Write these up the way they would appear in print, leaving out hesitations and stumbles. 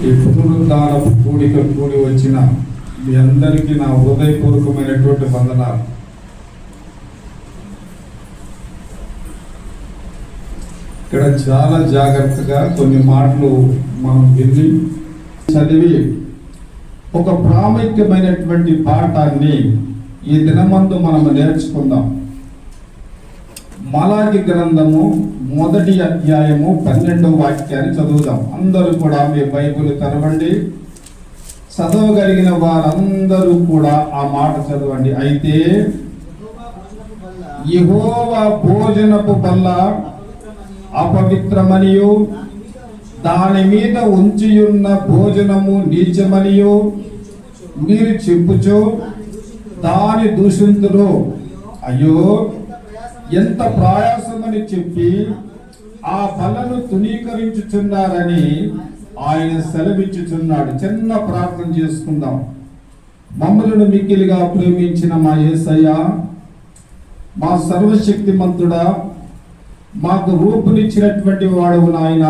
ఈ పునరుద్ధాన కూడి వచ్చిన మీ అందరికీ నా హృదయపూర్వకమైనటువంటి వందనాలు. ఇక్కడ చాలా జాగ్రత్తగా కొన్ని మాటలు మనం విని చదివి ఒక ప్రాముఖ్యమైనటువంటి పాఠాన్ని ఈ దినమందు మనం నేర్చుకుందాం. మలాకి గ్రంథము 1వ అధ్యాయము 12వ వాక్యాన్ని చదువుదాం. అందరూ కూడా మీ బైబిల్ తెరవండి. చదవగలిగిన వారందరూ కూడా ఆ మాట చదవండి. అయితే యెహోవా భోజనపు బల్ల అపవిత్రమనియు దాని మీద ఉంచియున్న భోజనము నీచమనియు మీరు చెప్పుచు దాని దూషింతురు. అయ్యో, ఎంత ప్రయాసమని చెప్పి ఆ బలను తునీకరించుచున్నారని ఆయన సెలవిచ్చుచున్నాడు. చిన్న ప్రార్థన చేసుకుందాం. మమ్మలను మిక్కిలిగా ప్రేమించిన మా యేసయ్య, మా సర్వశక్తిమంతుడా, మాకు రూపునిచ్చినటువంటి వాడవు నాయన,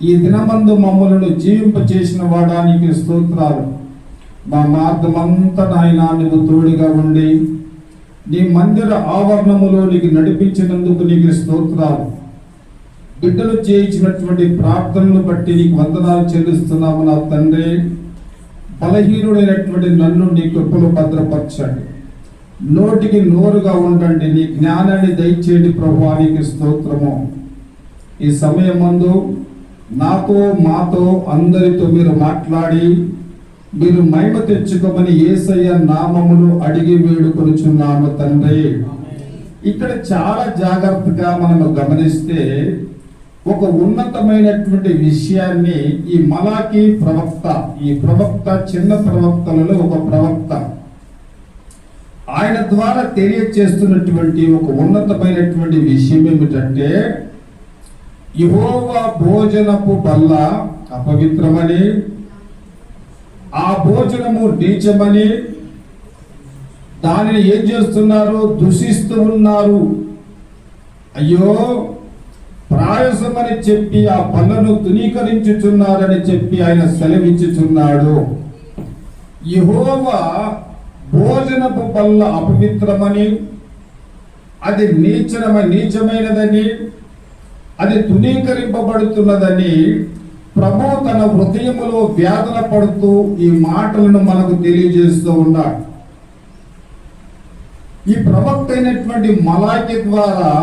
ఈ దినమందు మమ్మలను జీవింపచేసిన వాడానికి స్తోత్రాలు. మా మార్గమంతా నాయన నీవు తోడుగా ఉండి నీ మందిర ఆవరణములో నీకు నడిపించినందుకు నీకు స్తోత్రాలు. బిడ్డలు చేయించినటువంటి ప్రార్థనలు బట్టి నీకు వందనాలు చెల్లిస్తున్నాము నా తండ్రి. బలహీనుడైనటువంటి నన్ను నీ కృపలో భద్రపరచండి. నోటికి నోరుగా ఉండండి. నీ జ్ఞానాన్ని దయచేయండి ప్రభువా, నీకు స్తోత్రము. ఈ సమయమందు నాతో మాతో అందరితో మీరు మాట్లాడి మీరు మహిమ తెచ్చుకోమని యేసయ్య నామములో అడిగి వేడుకొనుచున్నాము తండ్రి. ఇక్కడ చాలా జాగ్రత్తగా మనము గమనిస్తే ఒక ఉన్నతమైనటువంటి విషయాన్ని ఈ మలాకి ప్రవక్త, ఈ ప్రవక్త చిన్న ప్రవక్తలలో ఒక ప్రవక్త, ఆయన ద్వారా తెలియచేస్తున్నటువంటి ఒక ఉన్నతమైనటువంటి విషయం ఏమిటంటే యెహోవా భోజనపు బల్ల అపవిత్రమని, ఆ భోజనము నీచమని, దానిని ఏం చేస్తున్నారు? దూషిస్తూ ఉన్నారు. అయ్యో, ప్రయాసమని చెప్పి ఆ బల్లను తునీకరించుచున్నారని చెప్పి ఆయన సెలవిచ్చుచున్నాడు. యెహోవా భోజనపు బల్ల అపవిత్రమని, అది నీచమైనదని, అది తునీకరింపబడుతున్నదని ప్రభు తన హృదయములో వేదన పడుతూ ఈ మాటలను మనకు తెలియజేస్తూ ఉన్నాడు. ఈ ప్రవక్త అయినటువంటి మలాకి ద్వారా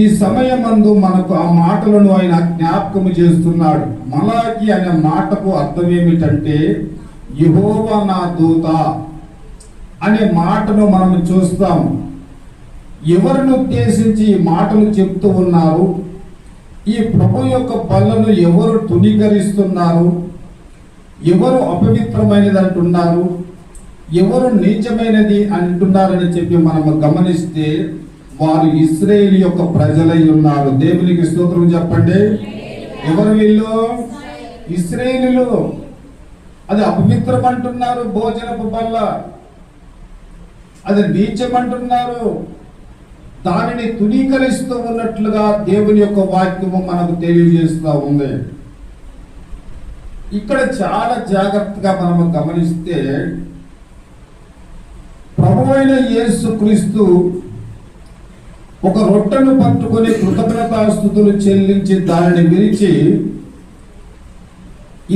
ఈ సమయమందు మనకు ఆ మాటలను ఆయన జ్ఞాపకము చేస్తున్నాడు. మలాకి అనే మాటకు అర్థం ఏమిటంటే యెహోవా నా దూత అనే మాటను మనం చూస్తాము. ఎవరిని ఉద్దేశించి ఈ మాటలు చెప్తూ ఉన్నారు? ఈ ప్రభు యొక్క బల్లను ఎవరు తునీకరిస్తున్నారు? ఎవరు అపవిత్రమైనది అంటున్నారు? ఎవరు నీచమైనది అంటున్నారని చెప్పి మనము గమనిస్తే వారు ఇశ్రాయేలు యొక్క ప్రజలై ఉన్నారు. దేవునికి స్తోత్రం చెప్పండి. ఎవరు వీళ్ళు? ఇశ్రాయేలులు. అది అపవిత్రం అంటున్నారు, భోజనపు బల్ల అది నీచం అంటున్నారు, దానిని తునీకరిస్తూ ఉన్నట్లుగా దేవుని యొక్క వాక్యము మనకు తెలియజేస్తూ ఉంది. ఇక్కడ చాలా జాగ్రత్తగా మనము గమనిస్తే ప్రభువైన యేసుక్రీస్తు ఒక రొట్టెను పట్టుకొని కృతజ్ఞతాస్తుతులు చెల్లించి దానిని విరిచి,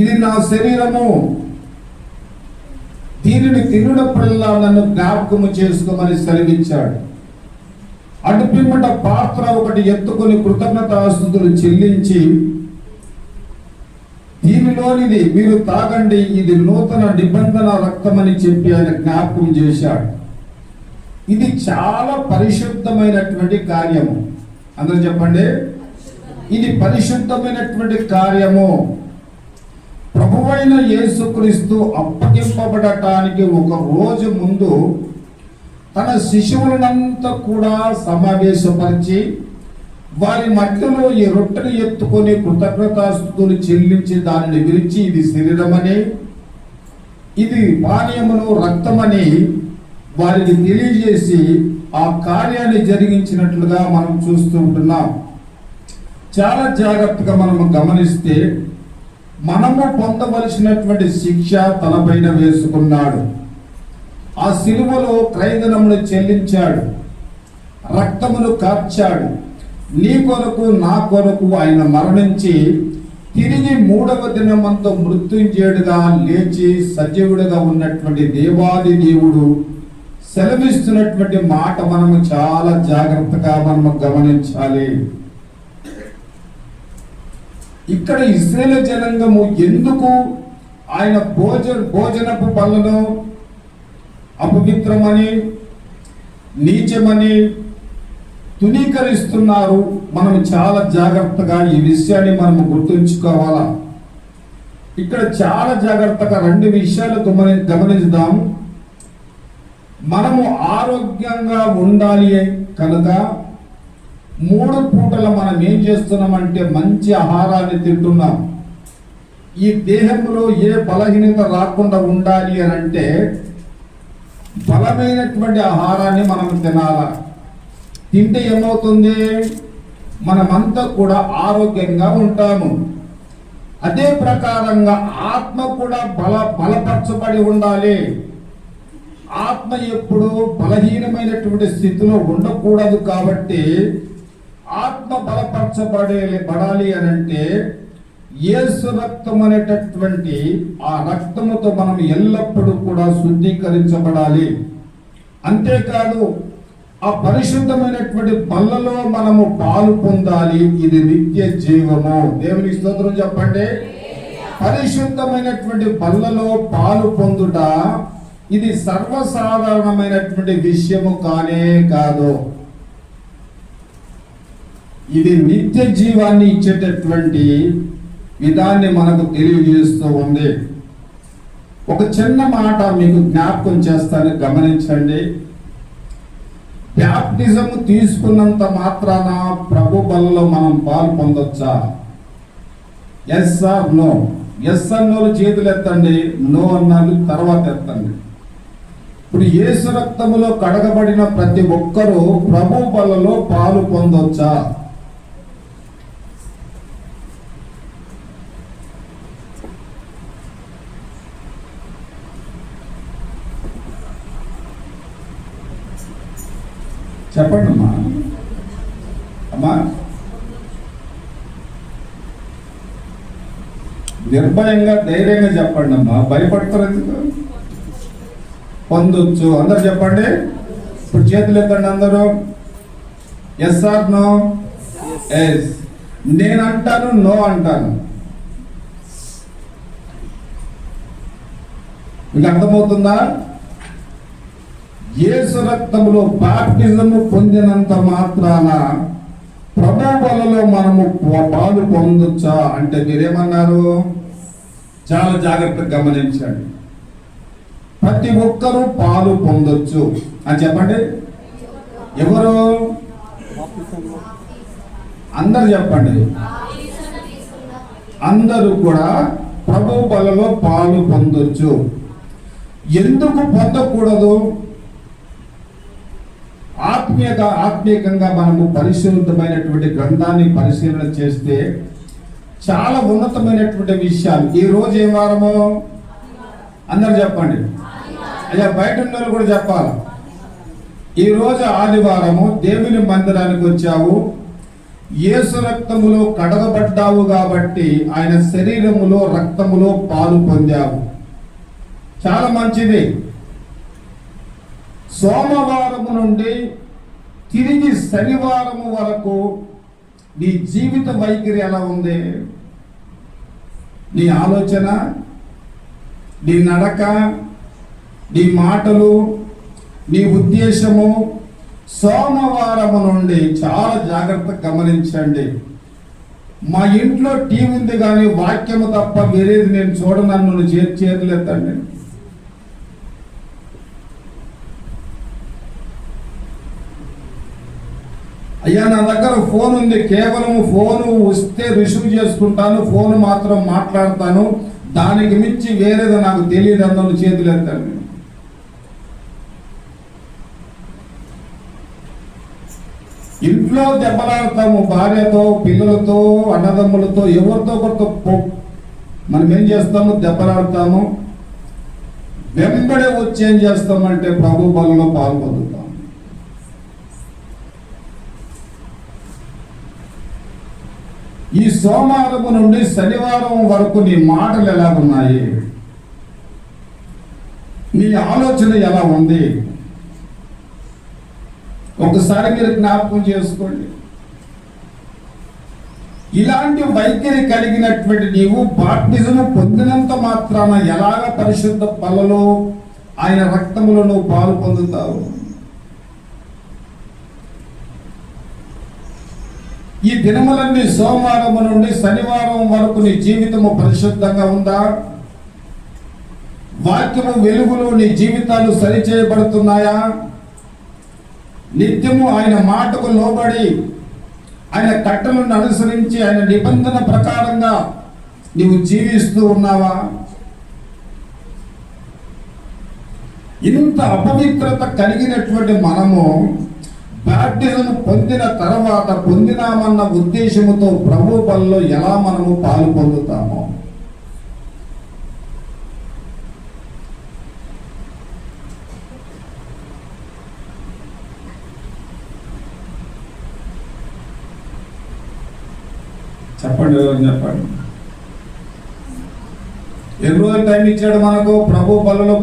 ఇది నా శరీరము, దీనిని తినుడప్పుడల్లా నన్ను జ్ఞాపకము చేసుకోమని సెలవిచ్చాడు. అటుపిమ్మట పాత్ర ఒకటి ఎత్తుకొని కృతజ్ఞతాస్తుతులు చెల్లించి, దీనిలోనిది మీరు తాగండి, ఇది నూతన నిబంధన రక్తమని చెప్పి ఆయన జ్ఞాపకం చేశాడు. ఇది చాలా పరిశుద్ధమైనటువంటి కార్యము. అందరూ చెప్పండి, ఇది పరిశుద్ధమైనటువంటి కార్యము. ప్రభువైన యేసుక్రీస్తు అప్పగింపబడటానికి ఒక రోజు ముందు తన శిశువులనంతా కూడా సమావేశపరిచి వారి మధ్యలో ఈ రొట్టెను ఎత్తుకొని కృతజ్ఞతాస్తుతులు చెల్లించి దానిని విరిచి, ఇది శరీరమని, ఇది పానీయమును, రక్తమని వారికి తెలియజేసి ఆ కార్యాన్ని జరిగించినట్లుగా మనం చూస్తూ ఉంటున్నాం. చాలా జాగ్రత్తగా మనం గమనిస్తే మనము పొందవలసినటువంటి శిక్ష తనపైన వేసుకున్నాడు. ఆ శిలువలో క్రయధనమును చెల్లించాడు, రక్తమును కార్చాడు. నీ కొరకు నా కొరకు ఆయన మరణించి తిరిగి 3వ దినమంతా మృత్యుంజయుడుగా లేచి సజీవుడుగా ఉన్నటువంటి దేవాది దేవుడు సెలవిస్తున్నటువంటి మాట మనము చాలా జాగ్రత్తగా మనము గమనించాలి. ఇక్కడ ఇశ్రాయేలు జనాంగము ఎందుకు ఆయన భోజనపు బల్లను అపవిత్రమని నీచమని తునీకరిస్తున్నారు? మనం చాలా జాగ్రత్తగా ఈ విషయాన్ని మనము గుర్తుంచుకోవాలా. ఇక్కడ చాలా జాగ్రత్తగా 2 విషయాలు గమనించుదాం. మనము ఆరోగ్యంగా ఉండాలి కనుక 3 పూటల మనం ఏం చేస్తున్నామంటే మంచి ఆహారాన్ని తింటున్నాం. ఈ దేహంలో ఏ బలహీనత రాకుండా ఉండాలి అని అంటే బలమైనటువంటి ఆహారాన్ని మనం తినాలా. తింటే ఏమవుతుంది? మనమంతా కూడా ఆరోగ్యంగా ఉంటాము. అదే ప్రకారంగా ఆత్మ కూడా బలపరచబడి ఉండాలి. ఆత్మ ఎప్పుడు బలహీనమైనటువంటి స్థితిలో ఉండకూడదు. కాబట్టి ఆత్మ బలపరచబడాలి అని అంటే యేసు రక్తం అనేటటువంటి ఆ రక్తముతో మనం ఎల్లప్పుడూ కూడా శుద్ధీకరించబడాలి. అంతేకాదు ఆ పరిశుద్ధమైనటువంటి బల్లలో మనము పాలు పొందాలి. ఇది నిత్య జీవము. దేవుని స్తోత్రం చెప్పండి. పరిశుద్ధమైనటువంటి బల్లలో పాలు పొందుట ఇది సర్వసాధారణమైనటువంటి విషయము కానే కాదు. ఇది నిత్య జీవాన్ని ఇచ్చేటటువంటి విధాన్ని మనకు తెలియజేస్తూ ఉంది. ఒక చిన్న మాట మీకు జ్ఞాపకం చేస్తాను, గమనించండి. బ్యాప్టిజం తీసుకున్నంత మాత్రాన ప్రభు బలలో మనం పాలు పొందొచ్చా? Yes or no? ఎస్ అన్నోళ్ళు చేతులు ఎత్తండి, నో అన్నాళ్ళు తర్వాత ఎత్తండి. ఇప్పుడు యేసు రక్తములో కడగబడిన ప్రతి ఒక్కరూ ప్రభు బలలో పాలు పొందొచ్చా? చెప్పండి అమ్మా. అమ్మా నిర్భయంగా ధైర్యంగా చెప్పండి అమ్మా. భయపడతారు ఎందుకు? పొందొచ్చు. అందరు చెప్పండి. ఇప్పుడు చేతులు ఎత్తండి అందరూ. Yes or no? ఎస్. నేను అంటాను, నో అంటాను. మీకు అర్థమవుతుందా? యేసు రక్తములో బాప్టిజము పొందినంత మాత్రాన ప్రభు బలలో మనము పాలు పొందొచ్చా అంటే మీరేమన్నారు? చాలా జాగ్రత్తగా గమనించండి. ప్రతి ఒక్కరూ పాలు పొందొచ్చు అని చెప్పండి. ఎవరు? అందరు చెప్పండి. అందరూ కూడా ప్రభు బలలో పాలు పొందొచ్చు. ఎందుకు పొందకూడదు? ఆత్మీయంగా మనము పరిశుద్ధమైనటువంటి గ్రంథాన్ని పరిశీలన చేస్తే చాలా ఉన్నతమైనటువంటి విషయాలు. ఈ రోజు ఏ వారము? అందరు చెప్పండి. అయ్యా బయట ఉన్న వాళ్ళు కూడా చెప్పాలి. ఈ రోజు ఆదివారము. దేవుని మందిరానికి వచ్చావు, యేసు రక్తములో కడగబడ్డావు కాబట్టి ఆయన శరీరములో రక్తములో పాలు పొందావు. చాలా మంచిది. సోమవారము నుండి తిరిగి శనివారము వరకు నీ జీవిత వైఖరి ఎలా ఉంది? నీ ఆలోచన, నీ నడక, నీ మాటలు, నీ ఉద్దేశము సోమవారము నుండి చాలా జాగ్రత్తగా గమనించండి. మా ఇంట్లో టీవీ ఉంది కానీ వాక్యము తప్ప వేరేది నేను చూడనన్ను చేతులు ఎత్తండి. అయ్యా నా దగ్గర ఫోన్ ఉంది, కేవలం ఫోను వస్తే రిసీవ్ చేసుకుంటాను, ఫోన్ మాత్రం మాట్లాడతాను, దానికి మించి వేరేది నాకు తెలియదు అన్న చేతులు ఎత్తాను. ఇంట్లో దెబ్బలాడతాము, భార్యతో, పిల్లలతో, అన్నదమ్ములతో, ఎవరితో ఒకరితో మనం ఏం చేస్తాము? దెబ్బలాడతాము. వెంబడే వచ్చి ఏం చేస్తామంటే ప్రభు బలలో పాల్పొందుతాం. ఈ సోమవారం నుండి శనివారం వరకు నీ మాటలు ఎలా ఉన్నాయి? నీ ఆలోచన ఎలా ఉంది? ఒకసారి మీరు జ్ఞాపకం చేసుకోండి. ఇలాంటి వైఖరి కలిగినటువంటి నీవు బాప్టిజము పొందినంత మాత్రాన ఎలాగ పరిశుద్ధ బలలో ఆయన రక్తములను పాలు పొందుతావు? ఈ దినములన్నీ సోమవారం నుండి శనివారం వరకు నీ జీవితము పరిశుద్ధంగా ఉందా? వాక్యము వెలుగులో నీ జీవితాలు సరిచేయబడుతున్నాయా? నిత్యము ఆయన మాటకు లోబడి ఆయన కట్టలను అనుసరించి ఆయన నిబంధన ప్రకారంగా నీవు జీవిస్తూ ఉన్నావా? ఇంత అపవిత్రత కలిగినటువంటి మనము బాప్టిజం పొందిన తర్వాత పొందినామన్న ఉద్దేశముతో ప్రభు బలలో ఎలా మనము పాలు పొందుతామో? చెప్పండి, చెప్పండి. ఎన్ని రోజులు టైం ఇచ్చాడు మనకు? ప్రభు బలలో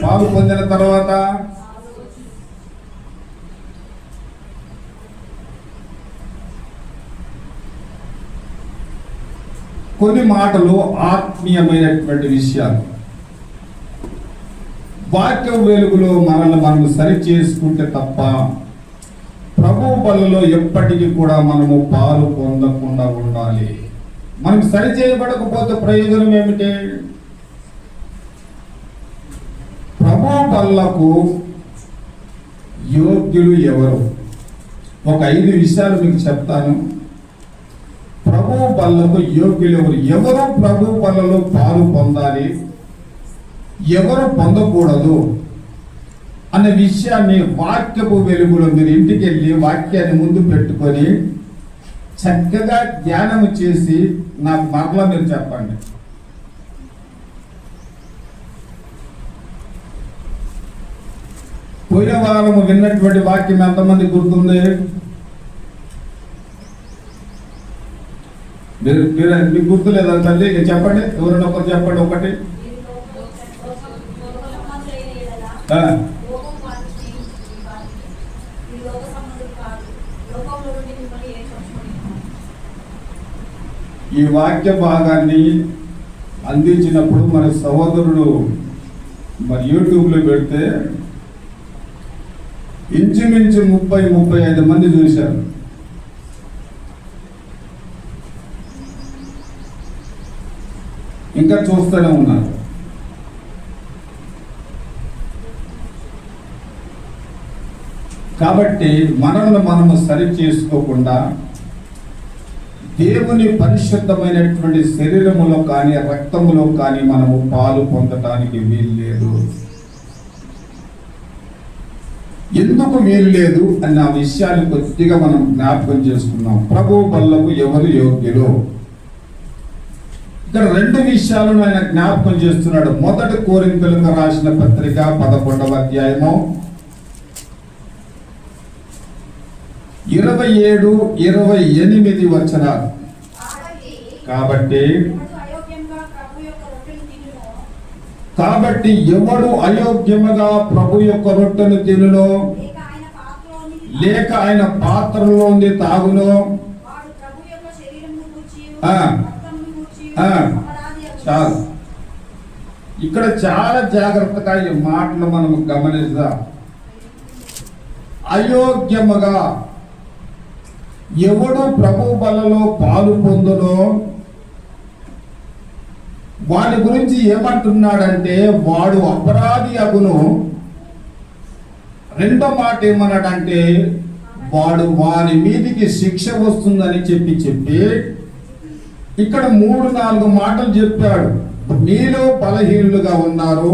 పాలు పొందిన తర్వాత కొన్ని మాటలు ఆత్మీయమైనటువంటి విషయాలు వాక్య వెలుగులో మనల్ని మనం సరి చేసుకుంటే తప్ప ప్రభు బలలో ఎప్పటికీ కూడా మనము పాలు పొందకుండా ఉండాలి. మనం సరి చేయబడకపోతే ప్రయోజనం ఏమిటి? ప్రభు బలకు యోగ్యులు ఎవరు? ఒక 5 విషయాలు మీకు చెప్తాను. ప్రభు బలకు యోగ్యులు ఎవరు? ఎవరు ప్రభు బలలో పాలు పొందాలి, ఎవరు పొందకూడదు అనే విషయాన్ని వాక్యపు వెలుగులో మీరు ఇంటికి వెళ్ళి వాక్యాన్ని ముందు పెట్టుకొని చక్కగా ధ్యానం చేసి నాకు మరలా మీరు చెప్పండి. పోయిన వారం విన్నటువంటి వాక్యం ఎంతమంది గుర్తుంది? మీకు గుర్తులేదా తల్లి? చెప్పండి, ఎవరైనా ఒకరు చెప్పండి. ఒకటి ఈ వాక్య భాగాన్ని అందించినప్పుడు మన సహోదరుడు మరి యూట్యూబ్లో పెడితే ఇంచుమించు 30-35 మంది చూశారు. ఇంకా చూస్తూనే ఉన్నారు. కాబట్టి మనల్ని మనము సరి చేసుకోకుండా దేవుని పరిశుద్ధమైనటువంటి శరీరములో కానీ రక్తములో కానీ మనము పాలు పొందటానికి వీలు లేదు. ఎందుకు వీలు లేదు అన్న విషయాన్ని కొద్దిగా మనం జ్ఞాపకం చేసుకున్నాం. ప్రభు బలకు ఎవరు యోగ్యులు? ఇక్కడ 2 విషయాలను ఆయన జ్ఞాపకం చేస్తున్నాడు. 1 కొరింథీయులకు రాసిన పత్రిక 11వ అధ్యాయము 27-28 వచనాలు. కాబట్టి ఎవడు అయోగ్యముగా ప్రభు యొక్క రొట్టెను తినునో లేక ఆయన పాత్రలోని తాగునో చాలు. ఇక్కడ చాలా జాగ్రత్తగా ఈ మాటలు మనం గమనిద్దాం. అయోగ్యముగా ఎవడు ప్రభు బలలో పాలు పొందునో వాడి గురించి ఏమంటున్నాడంటే వాడు అపరాధి అగును. రెండో మాట ఏమన్నాడంటే వాడు వాని మీదికి శిక్ష వస్తుందని చెప్పి ఇక్కడ 3-4 మాటలు చెప్పాడు. మీలో బలహీనులుగా ఉన్నారు,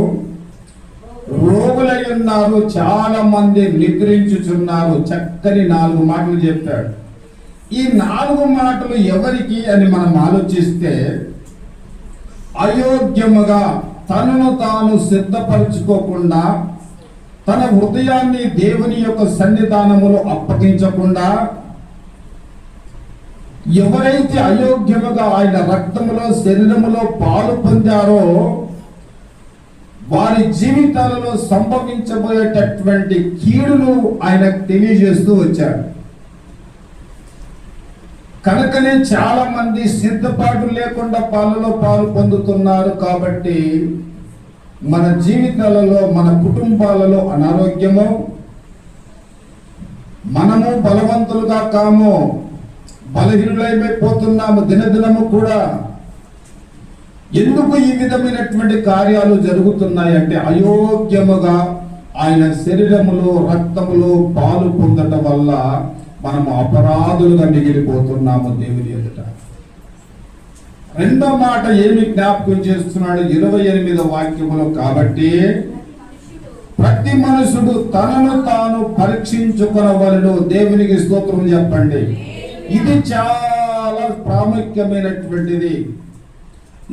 రోగులై ఉన్నారు, చాలా మంది నిద్రించుచున్నారు. చక్కని 4 మాటలు చెప్పాడు. ఈ 4 మాటలు ఎవరికి అని మనం ఆలోచిస్తే అయోగ్యముగా తనను తాను సిద్ధపరచుకోకుండా, తన హృదయాన్ని దేవుని యొక్క సన్నిధానములో అప్పగించకుండా, ఎవరైతే అయోగ్యముగా ఆయన రక్తములో శరీరములో పాలు పొందారో వారి జీవితాలలో సంభవించబోయేటటువంటి కీడును ఆయనకు తెలియజేస్తూ వచ్చాడు. కనుకనే చాలా మంది సిద్ధపాటు లేకుండా పాలలో పాలు పొందుతున్నారు. కాబట్టి మన జీవితాలలో, మన కుటుంబాలలో అనారోగ్యము, మనము బలవంతులుగా కాము, బలహీనులైపోతున్నాము దినదినము కూడా. ఎందుకు ఈ విధమైనటువంటి కార్యాలు జరుగుతున్నాయి అంటే, అయోగ్యముగా ఆయన శరీరములో రక్తములో పాలు పొందటం వల్ల మనము అపరాధులుగా మిగిలిపోతున్నాము దేవుని ఎదుట. రెండో మాట ఏమి జ్ఞాపకం చేస్తున్నాడు 28వ వాక్యములో, కాబట్టి ప్రతి మనుషుడు తనను తాను పరీక్షించుకొనవలెను. దేవునికి స్తోత్రం చెప్పండి. ఇది చాలా ప్రాముఖ్యమైనటువంటిది.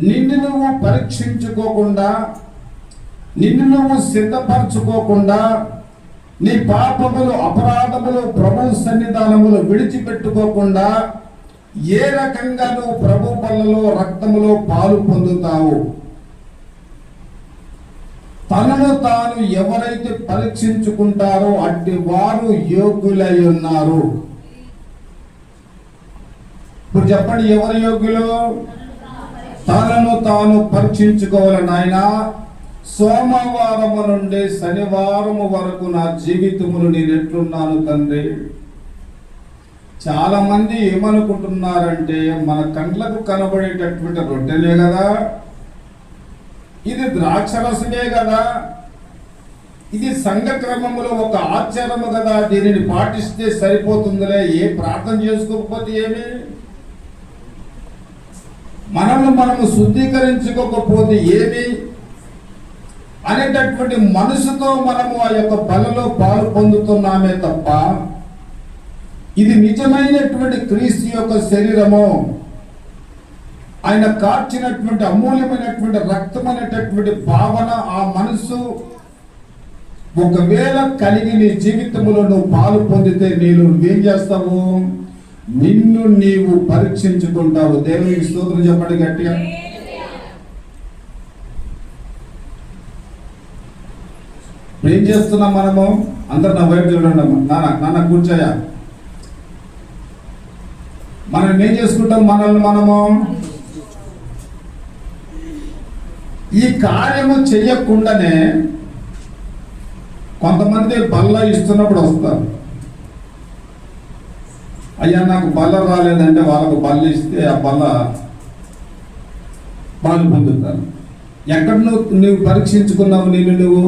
నిన్ను నువ్వు పరీక్షించుకోకుండా, నిన్ను నువ్వు సిద్ధపరచుకోకుండా, నీ పాపములు అపరాధములు ప్రభు సన్నిధానములు విడిచిపెట్టుకోకుండా ఏ రకంగా నువ్వు ప్రభు బల్లలో రక్తములో పాలు పొందుతావు? తనను తాను ఎవరైతే పరీక్షించుకుంటారో అట్టి వారు యోగ్యులై ఉన్నారు. ఇప్పుడు చెప్పండి, ఎవరు యోగ్యులు? తనను తాను పరీక్షించుకోవాలి. నాయన, సోమవారము నుండి శనివారము వరకు నా జీవితములు నేను ఎట్లున్నాను తండ్రి? చాలా మంది ఏమనుకుంటున్నారంటే, మన కండ్లకు కనబడేటటువంటి రొట్టెలే కదా, ఇది ద్రాక్షరసమే కదా, ఇది సంఘ క్రమములో ఒక ఆచారము కదా, దీనిని పాటిస్తే సరిపోతుందిలే, ఏ ప్రార్థన చేసుకోకపోతే ఏమి, మనము శుద్ధీకరించుకోకపోతే ఏమి అనేటటువంటి మనసుతో మనము ఆ యొక్క బలలో పాలు పొందుతున్నామే తప్ప, ఇది నిజమైనటువంటి క్రీస్తు యొక్క శరీరము, ఆయన కార్చినటువంటి అమూల్యమైనటువంటి రక్తం అనేటటువంటి భావన, ఆ మనసు ఒకవేళ కలిగి నీ జీవితంలో నువ్వు పాలు పొందితే నువ్వేం చేస్తావు? నిన్ను నీవు పరీక్షించుకుంటావు. దేవునికి స్తోత్రం చెప్పండి గట్టిగా. ఏం చేస్తున్నాం మనము? అందరు నా వైపు చూడండి. నాన్న కూర్చోయా. మనం ఏం చేసుకుంటాం? మనము ఈ కార్యము చెయ్యకుండానే కొంతమంది బల్ల ఇస్తున్నప్పుడు వస్తారు. అయ్యా నాకు బల్ల రాలేదంటే వాళ్ళకు బల్ల ఇస్తే ఆ బల్ల పాలు పొందుతారు. ఎక్కడ నువ్వు పరీక్షించుకున్నావు? నువ్వు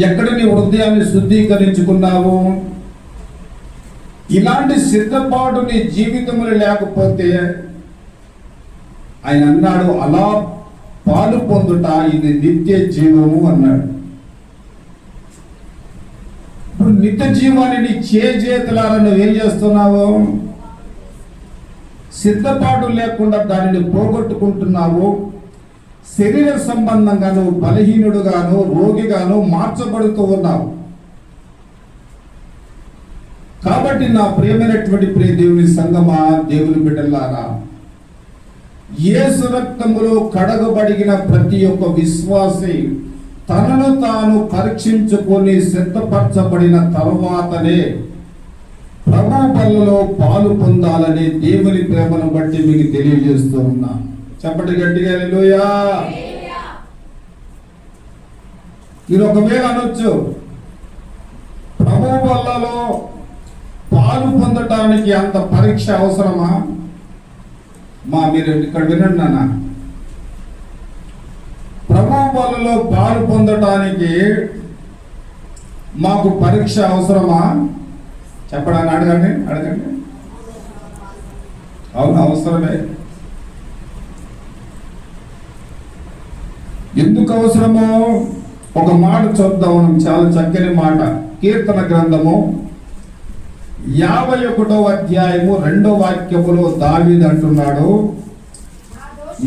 ఎక్కడ నీ హృదయాన్ని శుద్ధీకరించుకున్నావు? ఇలాంటి సిద్ధపాటు నీ జీవితంలో లేకపోతే, ఆయన అన్నాడు, అలా పాలు పొందుట ఇది నిత్య జీవము అన్నాడు. ఇప్పుడు నిత్య జీవాన్ని నీ చేతులారా నువ్వేం చేస్తున్నావు? సిద్ధపాటు లేకుండా దానిని పోగొట్టుకుంటున్నావు. శరీర సంబంధంగాను బలహీనుడుగాను రోగిగాను మార్చబడుతూ ఉన్నావు. కాబట్టి నా ప్రియమైనటువంటి దేవుని సంగమా, దేవుని బిడ్డలారా, యేసు రక్తములో కడగబడిన ప్రతి ఒక్క విశ్వాసి తనను తాను పరీక్షించుకొని సిద్ధపరచబడిన తరువాతనే ప్రభు బల్లలో పాలు పొందాలని దేవుని ప్రేమను బట్టి మీకు తెలియజేస్తూ ఉన్నా. చెప్పండి గట్టిగా హల్లెలూయా. మీరు ఒకవేళ అనొచ్చు, ప్రభు బల్లలో పాలు పొందటానికి అంత పరీక్ష అవసరమా? మీరు ఇక్కడ వినండి నాన్న. ప్రభు బల్లలో పాలు పొందటానికి మాకు పరీక్ష అవసరమా? చెప్పడానికి అడగండి. అవును, అవసరమే. ఎందుకు అవసరమో ఒక మాట చూద్దాం. చాలా చక్కని మాట. కీర్తన గ్రంథము 51వ అధ్యాయము 2వ వాక్యములో దావీదు అంటున్నాడు,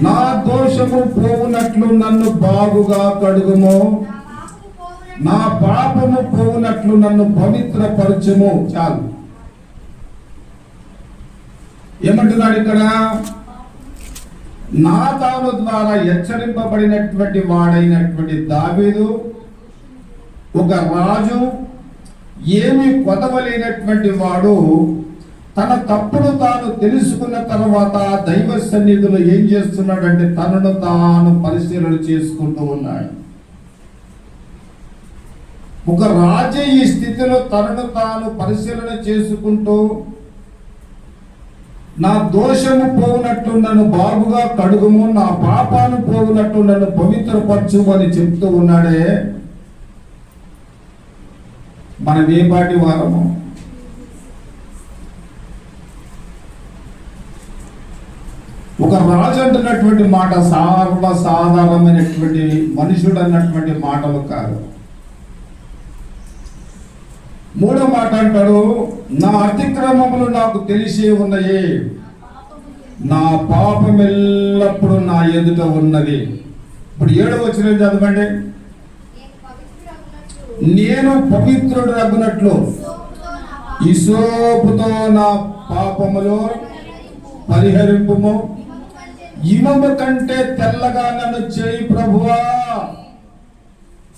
నా దోషము పోవునట్లు నన్ను బాగుగా కడుగుము, నా పాపము పోవునట్లు నన్ను పవిత్రపరచుము. చాలు. ఏమంటున్నాడు ఇక్కడ? నాతాను ద్వారా హెచ్చరింపబడినటువంటి వాడైనటువంటి దావీదు ఒక రాజు, ఏమీ కొదవలేనటువంటి వాడు, తన తప్పును తాను తెలుసుకున్న తర్వాత దైవ సన్నిధిలో ఏం చేస్తున్నాడంటే తనను తాను పరిశీలన చేసుకుంటూ ఉన్నాడు. ఒక రాజు ఈ స్థితిలో తనను తాను పరిశీలన చేసుకుంటూ, నా దోషము పోవునట్లు నన్ను బాగుగా కడుగుము, నా పాపాను పోవునట్లు నన్ను పవిత్రపరచు అని చెప్తూ ఉన్నాడే. మనం ఏ పాటి వారము? ఒక రాజు అంటున్నటువంటి మాట సర్వసాధారణమైనటువంటి మనుషుడు అన్నటువంటి మాటలు కాదు. మూడో మాట అంటాడు, నా అతిక్రమములు నాకు తెలిసే ఉన్నాయి, నా పాపం ఎల్లప్పుడూ నా ఎదుట ఉన్నది. ఇప్పుడు 7వ వచనం చదవండి. నేను పవిత్రుడు రగునట్లు హిసోపుతో నా పాపములు పరిహరింపుము, ఇనుము కంటే తెల్లగా నన్ను చేయి ప్రభువా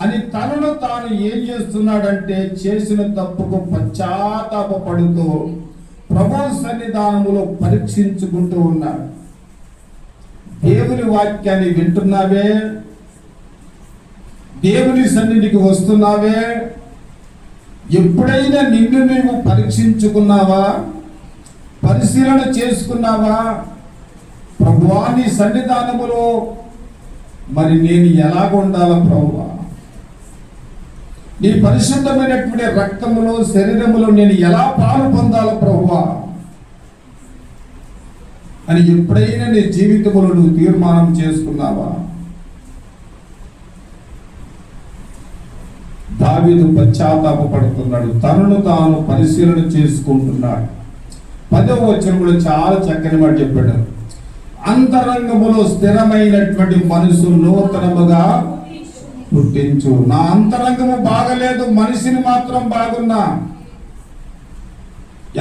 అని తనను తాను ఏం చేస్తున్నాడంటే చేసిన తప్పుకు పశ్చాత్తాపపడుతూ ప్రభు సన్నిధానములో పరీక్షించుకుంటూ ఉన్నాడు. దేవుని వాక్యాన్ని వింటున్నావే, దేవుని సన్నిధికి వస్తున్నావే, ఎప్పుడైనా నిన్ను నీవు పరీక్షించుకున్నావా? పరిశీలన చేసుకున్నావా? ప్రభువా, నీ సన్నిధానములో మరి నేను ఎలాగ ఉండాలా ప్రభువా? నీ పరిశుద్ధమైనటువంటి రక్తములో శరీరములో నేను ఎలా పాలు పొందాల ప్రభువా అని ఎప్పుడైనా నీ జీవితంలో నువ్వు తీర్మానం చేసుకున్నావా? దావీదు పశ్చాత్తాపపడుతున్నాడు, తనను తాను పరిశీలన చేసుకుంటున్నాడు. 10వ వచనంలో చాలా చక్కని మాట చెప్పాడు. అంతరంగములో స్థిరమైనటువంటి మనసు నూతనముగా పుట్టించు. నా అంతరంగము బాగలేదు, మనిషిని మాత్రం బాగున్నా.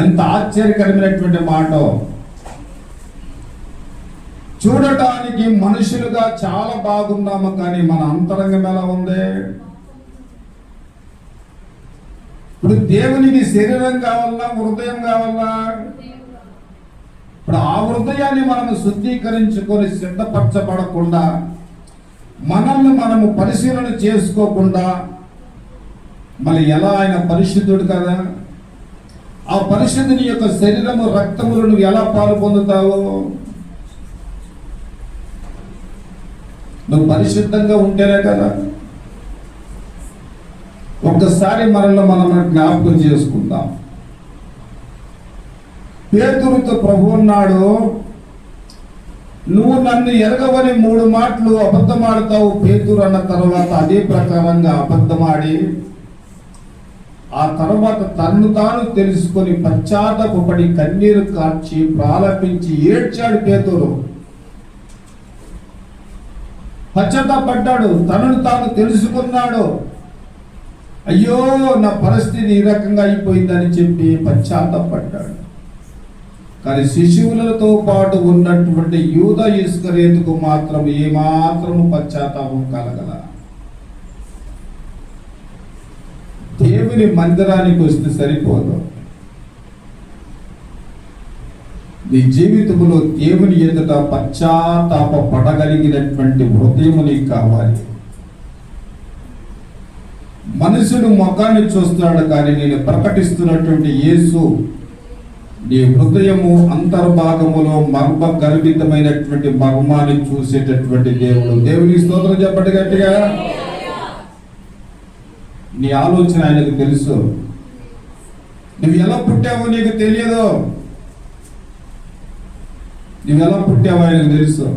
ఎంత ఆశ్చర్యకరమైనటువంటి మాట. చూడటానికి మనుషులుగా చాలా బాగున్నాము, కానీ మన అంతరంగం ఎలా ఉంది? ఇప్పుడు దేవునికి శరీరం కావాలా, హృదయం కావాలా? ఇప్పుడు ఆ హృదయాన్ని మనము శుద్ధీకరించుకొని సిద్ధపరచబడకుండా, మనల్ని మనము పరిశీలన చేసుకోకుండా మళ్ళీ ఎలా? ఆయన పరిశుద్ధుడు కదా. ఆ పరిశుద్ధుని యొక్క శరీరము రక్తములను ఎలా పాలు పొందుతావు? నువ్వు పరిశుద్ధంగా ఉంటేనే కదా. ఒక్కసారి మనల్ని మనం జ్ఞాపకం చేసుకుందాం. పేతురుతో ప్రభు అన్నాడు, నువ్వు నన్ను ఎరగవని 3 మాటలు అబద్ధమాడతావు. పేతురు అన్న తర్వాత అదే ప్రకారంగా అబద్ధమాడి ఆ తర్వాత తన్ను తాను తెలుసుకొని పశ్చాత్తాపపడి కన్నీరు కార్చి ప్రాలపించి ఏడ్చాడు. పేతురు పశ్చాత్తాపడ్డాడు, తనను తాను తెలుసుకున్నాడు. అయ్యో, నా పరిస్థితి ఈ రకంగా అయిపోయిందని చెప్పి పశ్చాత్తాపడ్డాడు. కానీ శిశువులతో పాటు ఉన్నటువంటి యూదా ఇస్కరియోతుకు మాత్రం ఏమాత్రము పశ్చాత్తాపం కలగల. దేవుని మందిరానికి వస్తే సరిపోదు. నీ జీవితంలో దేవుని ఎదుట పశ్చాత్తాప పడగలిగినటువంటి హృదయం నీకు కావాలి. మనుషుడు ముఖాన్ని చూస్తున్నాడు, కానీ నేను ప్రకటిస్తున్నటువంటి యేసు నీ హృదయము అంతర్భాగములో మర్మ గర్భితమైనటువంటి మర్మాన్ని చూసేటటువంటి దేవుడు. దేవునికి స్తోత్రం చెప్పండి గట్టిగా. నీ ఆలోచన ఆయనకు తెలుసు. నువ్వు ఎలా పుట్టావో నీకు తెలియదు. నువ్వు ఎలా పుట్టావో ఆయనకు తెలుసు.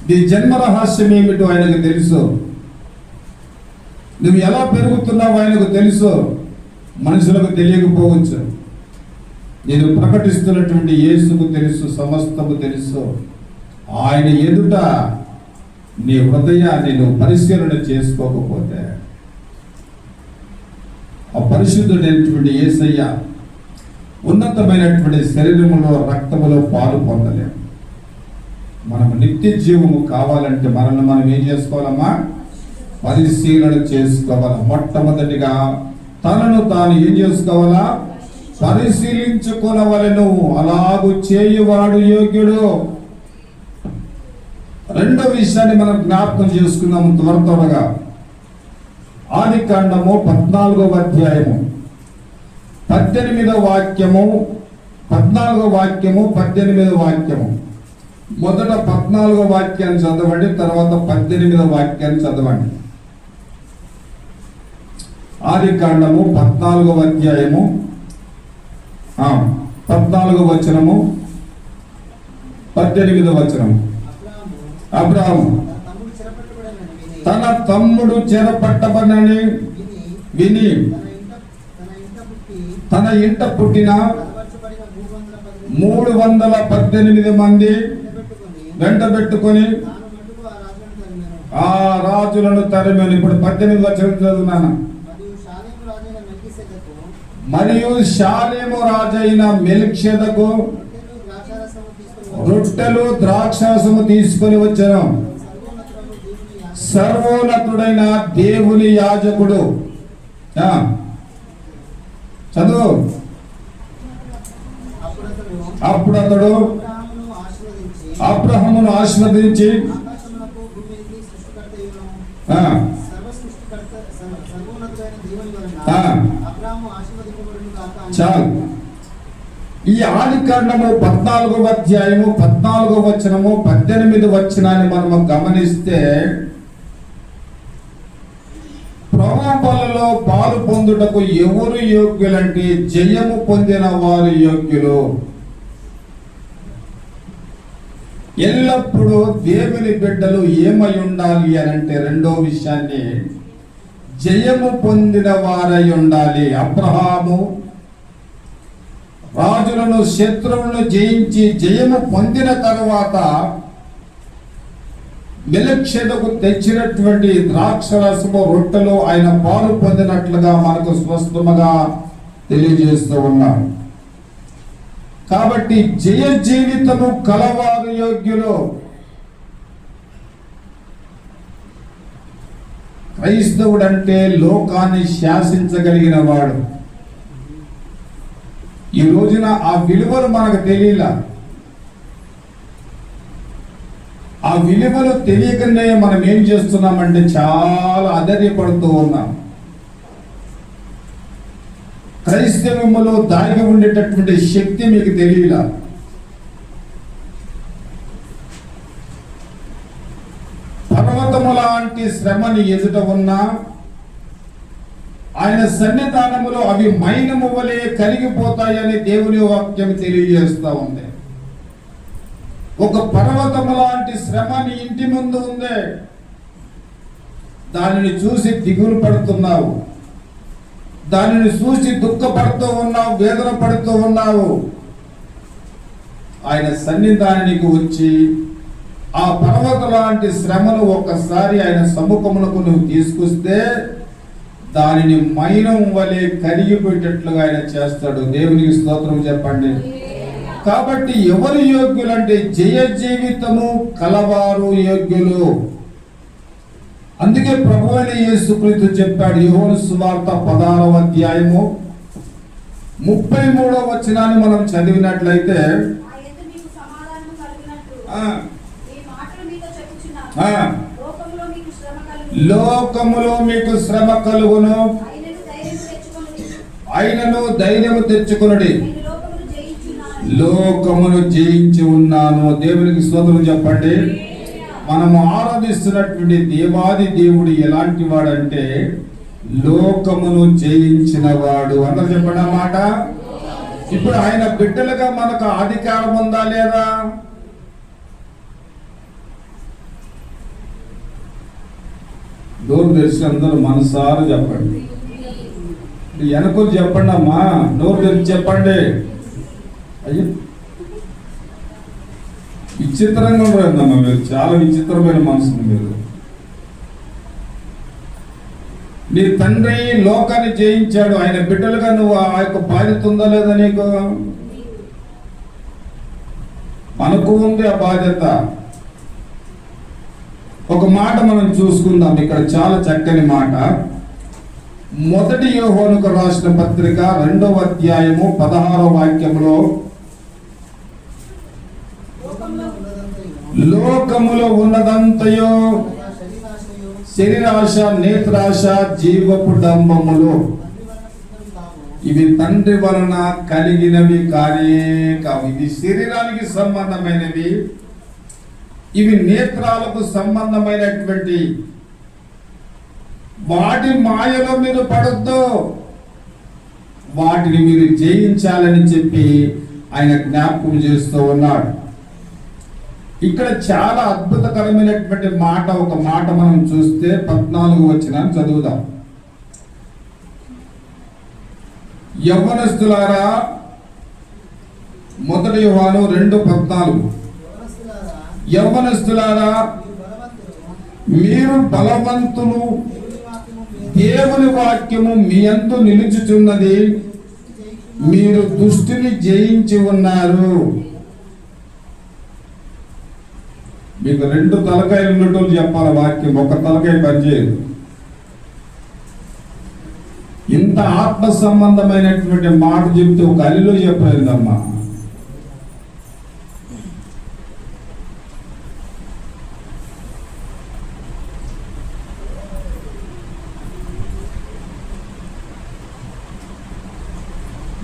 నీ జన్మ రహస్యం ఏమిటో ఆయనకు తెలుసు. నువ్వు ఎలా పెరుగుతున్నావో ఆయనకు తెలుసు. మనుషులకు తెలియకపోవచ్చు. నేను ప్రకటిస్తున్నటువంటి యేసుకు తెలుసు, సమస్తము తెలుసు. ఆయన ఎదుట నీ హృదయాన్ని నువ్వు పరిశీలన చేసుకోకపోతే ఆ పరిశుద్ధుడైనటువంటి యేసయ్య ఉన్నతమైనటువంటి శరీరములో రక్తములో పాలు పొందలేము. మనకు నిత్య జీవము కావాలంటే మనల్ని మనం ఏం చేసుకోవాలమ్మా? పరిశీలన చేసుకోవాలి. మొట్టమొదటిగా తనను తాను ఏం చేసుకోవాలా? పరిశీలించుకొనవలెను. అలాగు చేయువాడు యోగ్యుడు. రెండో విషయాన్ని మనం జ్ఞాపకం చేసుకుందాం త్వరగా. ఆదికాండము 14వ అధ్యాయము 18వ వాక్యము, 14వ వాక్యము, 18వ వాక్యము. మొదట 14వ వాక్యాన్ని చదవండి, తర్వాత 18వ వాక్యాన్ని చదవండి. ఆదికాండము 14వ అధ్యాయము 14వ వచనము, 18వ వచనము. అబ్రాహాము తన తమ్ముడు చెరపట్టబడని విని తన ఇంట పుట్టిన 318 మంది వెంట పెట్టుకొని ఆ రాజులను తరిమాను. ఇప్పుడు 18వ వచనం చదువున్నాను. మరియు షాలేము రాజైన మెల్కీషెదెకు రొట్టెలు ద్రాక్షారసము తీసుకొని వచ్చాను. సర్వోన్నతుడైన దేవుని యాజకుడు. చదువు. అప్పుడు అతడు అబ్రహామును ఆశీర్వదించి చాలు. ఈ ఆదికాండము 14వ అధ్యాయము 14వ వచనము 18వ వచనాన్ని మనము గమనిస్తే ప్రలోభాలలో పాలు పొందుటకు ఎవరు యోగ్యులంటే జయము పొందిన వారు యోగ్యులు. ఎల్లప్పుడూ దేవుని బిడ్డలు ఏమై ఉండాలి అనంటే రెండో విషయాన్ని జయము పొందిన వారై ఉండాలి. అబ్రహాము రాజులను, శత్రువులను జయించి జయము పొందిన తరువాత మెల్కీషెదెకు తెచ్చినటువంటి ద్రాక్షరసము, రొట్టెలు ఆయన పాలు పొందినట్లుగా మనకు స్పష్టంగా తెలియజేస్తూ ఉన్నారు. కాబట్టి జయ జీవితము కలవారు యోగ్యులు. క్రైస్తవుడు అంటే లోకాన్ని శాసించగలిగిన వాడు. ఈ రోజున ఆ విలువలు మనకు తెలియలా. ఆ విలువలు తెలియకనే మనం ఏం చేస్తున్నామంటే చాలా అధైర్యపడుతూ ఉన్నాం. క్రైస్తవ్యములో దాగి ఉండేటటువంటి శక్తి మీకు తెలియలా. పర్వతము లాంటి శ్రమని ఎదుట ఉన్నా ఆయన సన్నిధానములో అవి మైనము వలె కరిగిపోతాయని దేవుని వాక్యం తెలియజేస్తా ఉంది. ఒక పర్వతము లాంటి శ్రమ నీ ఇంటి ముందు ఉంది. దానిని చూసి దిగులు పడుతున్నావు, దానిని చూసి దుఃఖపడుతూ ఉన్నావు, వేదన పడుతూ ఉన్నావు. ఆయన సన్నిధానానికి వచ్చి ఆ పర్వత లాంటి శ్రమను ఒక్కసారి ఆయన సముఖమునకు నువ్వు తీసుకొస్తే దానిని మైనం వలె కరిగిపోయేటట్లుగా ఆయన చేస్తాడు. దేవునికి స్తోత్రం చెప్పండి. కాబట్టి ఎవరు యోగ్యులంటే జయ జీవితము కలవారు యోగ్యులు. అందుకే ప్రభువైన యేసుక్రీస్తు చెప్పాడు. యోహాను సువార్త 16వ అధ్యాయము 33వ వచనాన్ని మనం చదివినట్లయితే లోకములో మీకు శ్రమ కలుగును, అయినను ధైర్యము తెచ్చుకొనుడి, లోకమును జయించి ఉన్నాను. దేవునికి స్తోత్రం చెప్పండి. మనము ఆరాధిస్తున్నటువంటి దేవాది దేవుడు ఎలాంటి వాడంటే లోకమును జయించిన వాడు. అందరూ చెప్పండి అన్నమాట. ఇప్పుడు ఆయన బిడ్డలుగా మనకు అధికారం ఉందా లేదా? నోరు తెరిచి అందరూ మనసారా చెప్పండి. వెనకలు చెప్పండి అమ్మా, నోరు తెరిచి చెప్పండి. అయ్యో, విచిత్రంగా ఉండదమ్మా మీరు, చాలా విచిత్రమైన మనసులు మీరు. నీ తండ్రి లోకాన్ని జయించాడు, ఆయన బిడ్డలుగా నువ్వు ఆ యొక్క బాధ్యత ఉందా లేదా నీకు? మనకు ఉంది ఆ బాధ్యత. ఒక మాట మనం చూసుకుందాం ఇక్కడ, చాలా చక్కని మాట. మొదటి యోహానుకు రాసిన పత్రిక 2వ అధ్యాయము 16వ వాక్యంలో, లోకములో ఉన్నదంతయో శరీరాశ, నేత్రాశ, జీవపు డంబములు, ఇవి తండ్రి వలన కలిగినవి కానే కావు. ఇవి శరీరానికి సంబంధమైనవి, ఇవి నేత్రాలకు సంబంధమైనటువంటి వాటి మాయలో మీరు పడొద్దు, వాటిని మీరు జయించాలని చెప్పి ఆయన జ్ఞాపకం చేస్తూ ఉన్నాడు. ఇక్కడ చాలా అద్భుతకరమైనటువంటి మాట, ఒక మాట మనం చూస్తే 14వ వచనం చదువుదాం. యవ్వనస్తులారా, మొదటి యోహాను 2:14, యవ్వనస్తులారా మీరు బలవంతులు, దేవుని వాక్యము మీ యందు నిలుచుచున్నది, మీరు దుష్టుని జయించి ఉన్నారు. మీకు 2 తలకాయలు ఉన్నట్టు చెప్పాలి వాక్యం, ఒక తలకాయ పనిచేయదు. ఇంత ఆత్మ సంబంధమైనటువంటి మాట చెప్తే ఒక అల్లిలో చెప్పలేదమ్మా.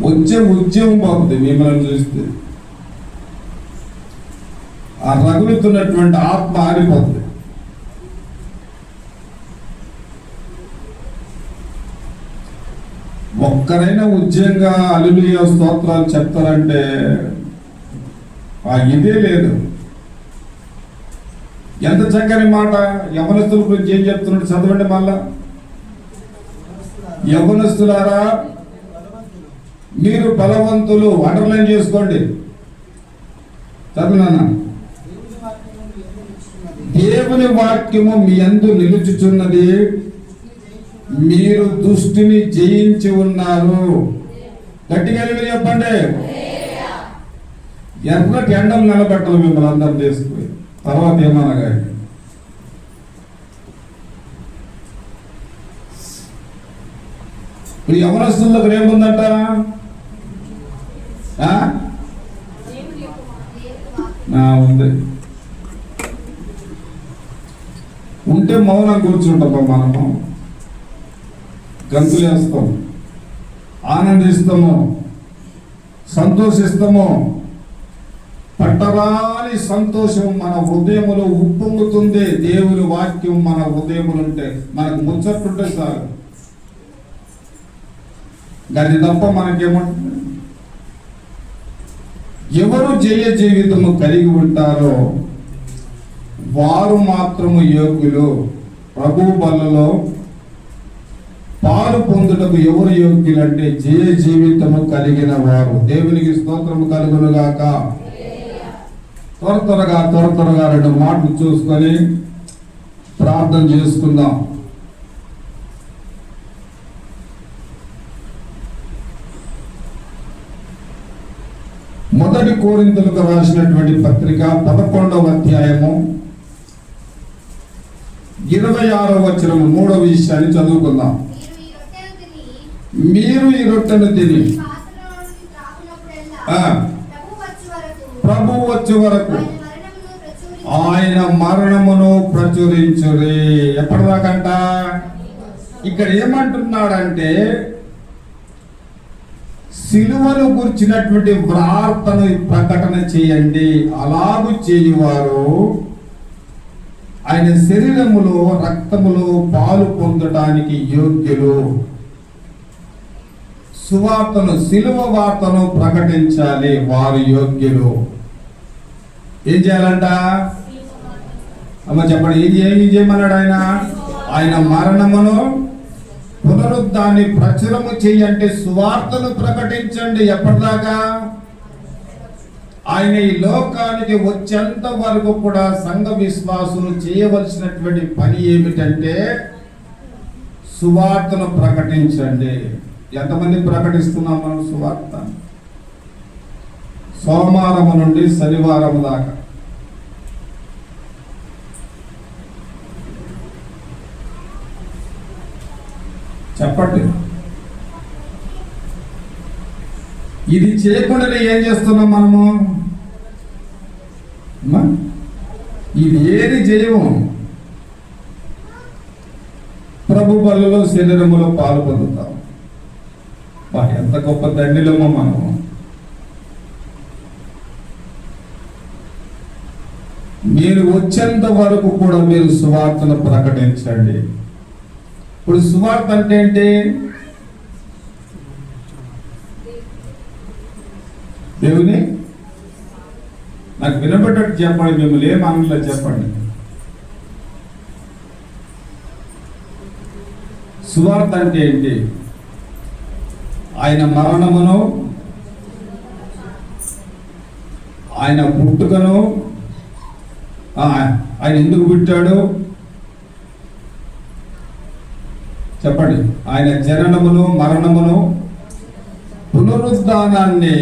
వచ్చే ఉద్యమం పోతుంది మిమ్మల్ని చూస్తే, ఆ రగులుతున్నటువంటి ఆత్మ ఆరిపోతుంది. ఒక్కరైనా ఉద్యంగా హల్లెలూయా స్తోత్రాలు చెప్తారంటే ఆ ఇదే లేదు. ఎంత చక్కని మాట. యవనస్తుల గురించి ఏం చెప్తున్నాడు చదవండి మళ్ళా. యవనస్తులారా మీరు బలవంతులు, అండర్లైన్ చేసుకోండి, చదువునా. దేవుని వాక్యము మీ యందు నిలుచుచున్నది, మీరు దుష్టిని జయించి ఉన్నారు. గట్టిగా చెప్పండి. ఎర్రటి ఎండలు నిలబెట్టలు మిమ్మల్ని అందరూ చేసుకుని తర్వాత ఏమనగా. ఇప్పుడు యవనస్తులకు ఏముందంట? ఉంది. ఉంటే మౌనం కూర్చుంటాం, మనము గంతులేస్తాం, ఆనందిస్తాము, సంతోషిస్తాము. పట్టరాని సంతోషం మన హృదయములో ఉప్పొంగుతుంది. దేవుని వాక్యం మన హృదయములు ఉంటే, మనకు ముచ్చట్టుంటే సార్, దాని తప్ప మనకేమంటుంది? ఎవరు జయ జీవితము కలిగి ఉంటారో వారు మాత్రము యోగ్యులు. ప్రభు బలలో పాలు పొందుటకు ఎవరు యోగ్యులు అంటే జయ జీవితము కలిగిన వారు. దేవునికి స్తోత్రము కలుగును గాక. త్వరగా 2 మాటలు చూసుకొని ప్రార్థన చేసుకుందాం. మొదటి కొరింథీయులకు రాసినటువంటి పత్రిక 11వ అధ్యాయము 26వ వచనం 3వ విషయాన్ని చదువుకుందాం. మీరు ఈ రొట్టెను తిని ప్రభు వచ్చే వరకు ఆయన మరణమును ప్రచురించురి. ఎప్పటిదాకంట? ఇక్కడ ఏమంటున్నాడంటే సిలువను గుర్చినటువంటి వార్తను ప్రకటన చేయండి. అలాగూ చేయువారు ఆయన శరీరములో రక్తములో పాలు పొందడానికి యోగ్యులు. సువార్తను, సిలువ వార్తను ప్రకటించాలి, వారు యోగ్యులు. ఏం చేయాలంట? అమ్మ చెప్పండి, ఏం చేయమన్నాడు ఆయన? ఆయన మరణమును పునరుద్ధాన్ని ప్రచురము చేయండి, సువార్తను ప్రకటించండి. ఎప్పటిదాకా? ఆయన ఈ లోకానికి వచ్చేంత వరకు కూడా సంఘ విశ్వాసులు చేయవలసినటువంటి పని ఏమిటంటే సువార్తను ప్రకటించండి. ఎంతమంది ప్రకటిస్తున్నాం మనం సువార్త? సోమవారం నుండి శనివారం దాకా. చెప్పండి. ఇది చేయకుండానే ఏం చేస్తున్నాం మనము? ఇది ఏది చేయము. ప్రభు బలలో శరీరములో పాలు పొందుతాం. ఎంత గొప్ప దండిలమో మనము. మీరు వచ్చేంత వరకు కూడా మీరు సువార్తను ప్రకటించండి. ఇప్పుడు సువార్త అంటే ఏంటి? దేవుని నాకు వినబడ్డట్టు చెప్పండి. మిమ్మల్ని ఏం ఆంగ్లంలో చెప్పండి. సువార్త అంటే ఏంటి? ఆయన మరణమును, ఆయన పుట్టుకను, ఆయన ఎందుకు పుట్టాడు చెప్పండి. ఆయన జననమును, మరణమును, పునరుద్ధానాన్ని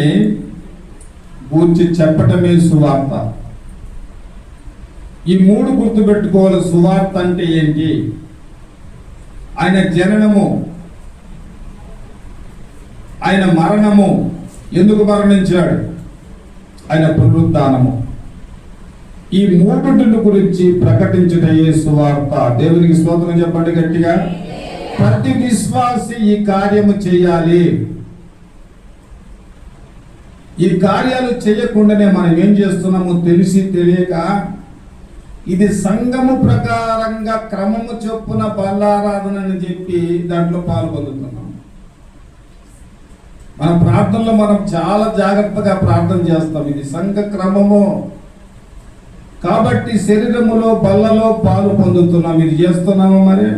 గూర్చి చెప్పటమే సువార్త. ఈ మూడు గుర్తుపెట్టుకోవాలి. సువార్త అంటే ఏంటి? ఆయన జననము, ఆయన మరణము, ఎందుకు మరణించాడు, ఆయన పునరుద్ధానము, ఈ మూడుటిని గురించి ప్రకటించటయే సువార్త. దేవునికి స్తోత్రం చెప్పండి గట్టిగా. ప్రతి విశ్వాసి ఈ కార్యము చేయాలి. ఈ కార్యాలు చేయకుండానే మనం ఏం చేస్తున్నాము? తెలిసి తెలియక ఇది సంఘము ప్రకారంగా క్రమము చొప్పున బలారాధన అని చెప్పి దాంట్లో పాల్గొంటున్నాం. మన ప్రార్థనలో మనం చాలా జాగ్రత్తగా ప్రార్థన చేస్తాం. ఇది సంఘ క్రమము కాబట్టి శరీరములో బల్లలో పాలు పొందుతున్నాం. ఇది చేస్తున్నాము. మరి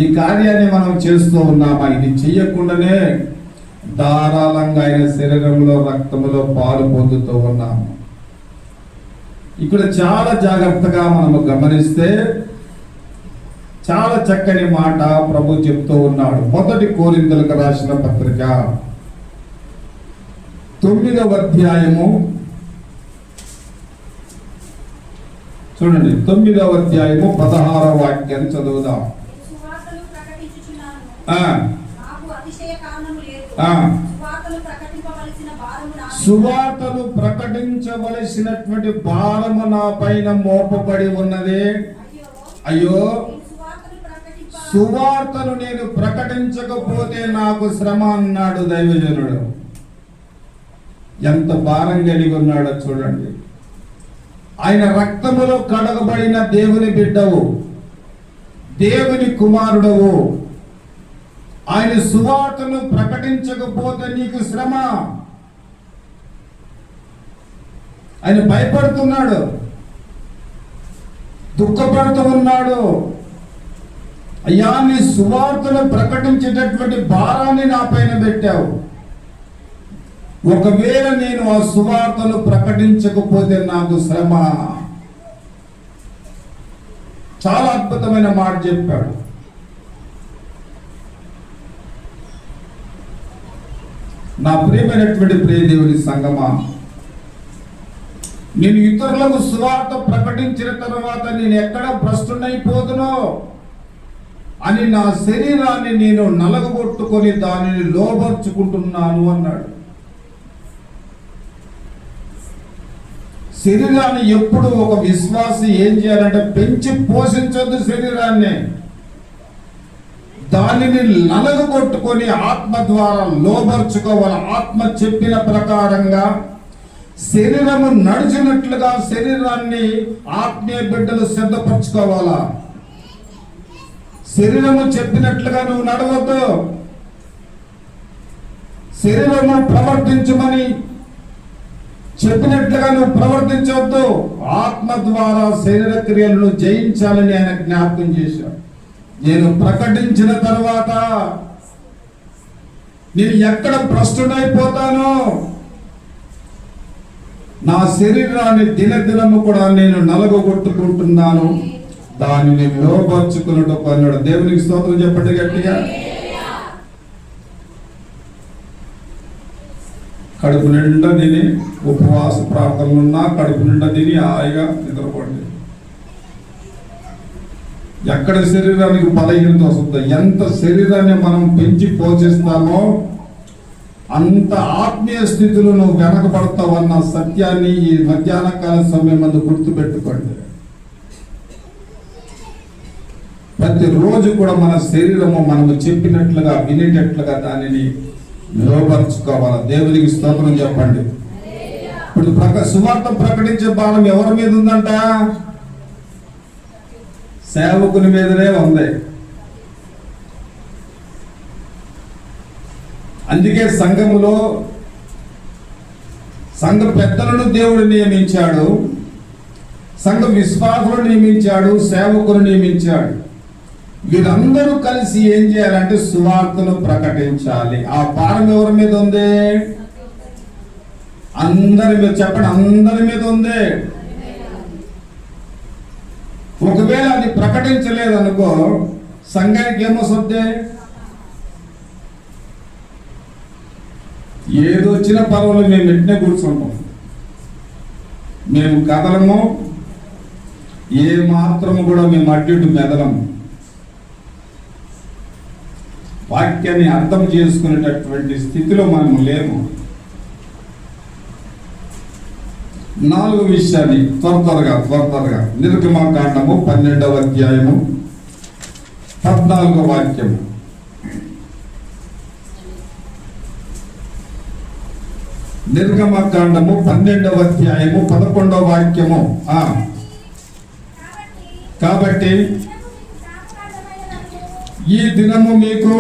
ఈ కార్యాన్ని మనం చేస్తూ ఉన్నామా? ఇది చెయ్యకుండానే ధారాళంగా ఆయన శరీరంలో, రక్తములో పాలు పొందుతూ ఉన్నాము. ఇక్కడ చాలా జాగ్రత్తగా మనము గమనిస్తే చాలా చక్కని మాట ప్రభు చెప్తూ ఉన్నాడు. 1 కొరింథీయులకు రాసిన పత్రిక 9వ అధ్యాయము చూడండి. 9వ అధ్యాయము 16వ వాక్యాన్ని చదువుదాం. సువార్తను ప్రకటించవలసినటువంటి భారము నా పైన మోపబడి ఉన్నది. అయ్యో, సువార్తను నేను ప్రకటించకపోతే నాకు శ్రమ అన్నాడు దైవజనుడు. ఎంత భారం కలిగి ఉన్నాడో చూడండి. ఆయన రక్తములో కడగబడిన దేవుని బిడ్డవు, దేవుని కుమారుడవు. ఆయన సువార్తను ప్రకటించకపోతే నీకు శ్రమ. ఆయన భయపడుతున్నాడు, దుఃఖపడుతూ ఉన్నాడు. అయ్యా, నీ సువార్తను ప్రకటించేటటువంటి భారాన్ని నా పైన పెట్టావు. ఒకవేళ నేను ఆ సువార్తను ప్రకటించకపోతే నాకు శ్రమ. చాలా అద్భుతమైన మాట చెప్పాడు. నా ప్రియమైనటువంటి ప్రియ దేవుని సంగమా, నేను ఇతరులకు సువార్త ప్రకటించిన తర్వాత నేను ఎక్కడ భ్రష్టునైపోదునో అని నా శరీరాన్ని నేను నలగొట్టుకొని దానిని లోబర్చుకుంటున్నాను అన్నాడు. శరీరాన్ని ఎప్పుడు ఒక విశ్వాసి ఏం చేయాలంటే పెంచి పోషించొద్దు శరీరాన్ని. దానిని నలగొట్టుకొని ఆత్మ ద్వారా లోబర్చుకోవాలి. ఆత్మ చెప్పిన ప్రకారంగా శరీరము నడిచినట్లుగా శరీరాన్ని ఆత్మీయ బిడ్డలు సిద్ధపరచుకోవాలా. శరీరము చెప్పినట్లుగా నువ్వు నడవద్దు. శరీరము ప్రవర్తించమని చెప్పినట్లుగా నువ్వు ప్రవర్తించవద్దు. ఆత్మ ద్వారా శరీర క్రియలను జయించాలని ఆయన జ్ఞాపకం చేశాడు. నేను ప్రకటించిన తర్వాత నేను ఎక్కడ భ్రష్టుడైపోతానో, నా శరీరాన్ని దినదినము కూడా నేను నలగొట్టుకుంటున్నాను, దానిని లోపరుచుకున్నట్టు అన్నాడు. దేవునికి స్తోత్రం చెప్పండి గట్టిగా. కడుపు నిండా తిని ఉపవాస ప్రార్థనలు ఉన్నా కడుపు నిండా తిని హాయిగా నిద్రపోండి. ఎక్కడ శరీరానికి బలహీనత వస్తుందో, ఎంత శరీరాన్ని మనం పెంచి పోషిస్తామో అంత ఆత్మీయ స్థితిలో నువ్వు వెనకబడతావన్న సత్యాన్ని ఈ మధ్యాహ్న కాల సమయం మందు గుర్తుపెట్టుకోండి. ప్రతిరోజు కూడా మన శరీరము మనము చెప్పినట్లుగా వినేటట్లుగా దానిని లోపరుచుకోవాలి. దేవునికి స్తోత్రం చెప్పండి. ఇప్పుడు సువార్త ప్రకటించే భారం ఎవరి మీద ఉందంట? సేవకుని మీదనే ఉంది. అందుకే సంఘములో సంఘ పెద్దలను దేవుడు నియమించాడు, సంఘ విశ్వాసులను నియమించాడు, సేవకులను నియమించాడు. వీరందరూ కలిసి ఏం చేయాలంటే సువార్తను ప్రకటించాలి. ఆ భారం ఎవరి మీద ఉంది? అందరి మీద. చెప్పండి, అందరి మీద ఉంది. ఒకవేళ అది ప్రకటించలేదనుకో సంఘానికి ఏమొస్తుంది? ఏదొచ్చినా పర్వాలేదు, మేము వెంటనే కూర్చుంటాం, మేము కదలము, ఏ మాత్రము కూడా మేము అడ్డు మెదలము. వాక్యాన్ని అర్థం చేసుకునేటటువంటి స్థితిలో మనం లేము. 4వ విషయాన్ని త్వరగా నిర్గమకాండము 12వ అధ్యాయము 14వ వాక్యము. నిర్గమకాండము 12వ అధ్యాయము 11వ వాక్యము. కాబట్టి ఈ దినము మీకు